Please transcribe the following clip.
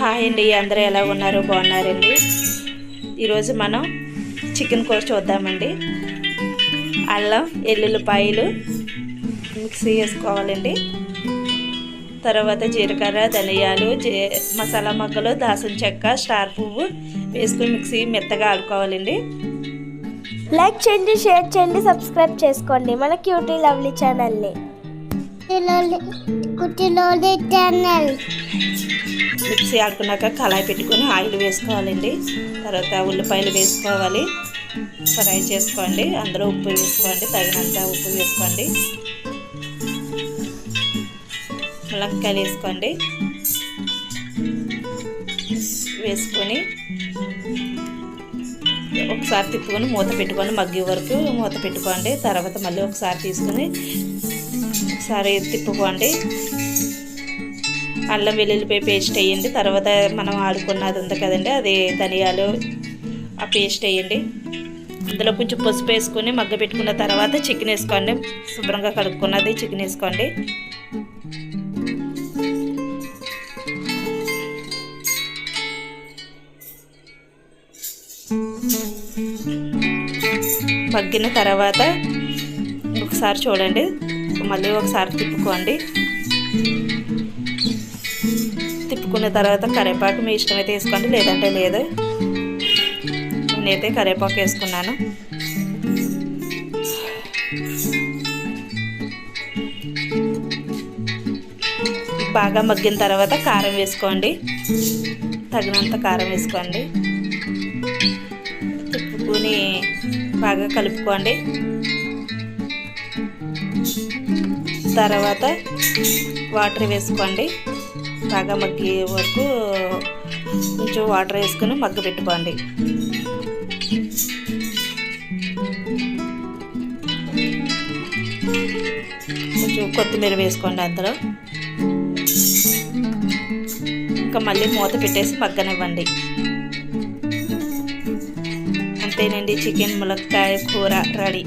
Hi అండి, అందరూ ఎలా ఉన్నారు? బాగున్నారండి. ఈరోజు మనం చికెన్ కూర చూద్దామండి. అల్లం ఎల్లుల్లిపాయలు మిక్సీ వేసుకోవాలండి. తర్వాత జీలకర్ర, ధనియాలు, మసాలా మొగ్గలు, దాల్చిన చెక్క, స్టార్ పువ్వు వేసుకుని మిక్సీ మెత్తగా ఆడుకోవాలండి. లైక్ చేయండి, షేర్ చేయండి, సబ్స్క్రైబ్ చేసుకోండి మన క్యూటీ లవ్లీ ఛానల్ని. మిక్సీ ఆడుకున్నాక కళాయి పెట్టుకొని ఆయిల్ వేసుకోవాలండి. తర్వాత ఉల్లిపాయలు వేసుకోవాలి, ఫ్రై చేసుకోండి. అందులో ఉప్పు వేసుకోండి, తగినంత ఉప్పు వేసుకోండి. ములక్కాయలు వేసుకోండి. వేసుకొని ఒకసారి తిప్పుకొని మూత పెట్టుకొని మగ్గే వరకు మూత పెట్టుకోండి. తర్వాత మళ్ళీ ఒకసారి తీసుకొని ఒకసారి తిప్పుకోండి. అల్లం వెల్లుల్లిపాయ పేస్ట్ వేయండి. తర్వాత మనం ఆడుకున్నది ఉంది కదండి, అది ధనియాలు ఆ పేస్ట్ వేయండి. ఇందులో కొంచెం పసుపు వేసుకొని మగ్గ పెట్టుకున్న తర్వాత చికెన్ వేసుకోండి. శుభ్రంగా కడుక్కున్నది చికెన్ వేసుకోండి. మగ్గిన తర్వాత ఒకసారి చూడండి, మళ్ళీ ఒకసారి తిప్పుకోండి. తిప్పుకున్న తర్వాత కరివేపాకు మీ ఇష్టమైతే వేసుకోండి, లేదంటే లేదు. నేనైతే కరివేపాకు వేసుకున్నాను. బాగా మగ్గిన తర్వాత కారం వేసుకోండి, తగినంత కారం వేసుకోండి. తిప్పుకొని బాగా కలుపుకోండి. తర్వాత వాటర్ వేసుకోండి. బాగా మగ్గే వరకు కొంచెం వాటర్ వేసుకొని మగ్గ పెట్టుకోండి. కొంచెం కొత్తిమీర వేసుకోండి అందులో. ఇంకా మళ్ళీ మూత పెట్టేసి మగ్గనివ్వండి. అంతేనండి, చికెన్ ములక్కాయ కూర రెడీ.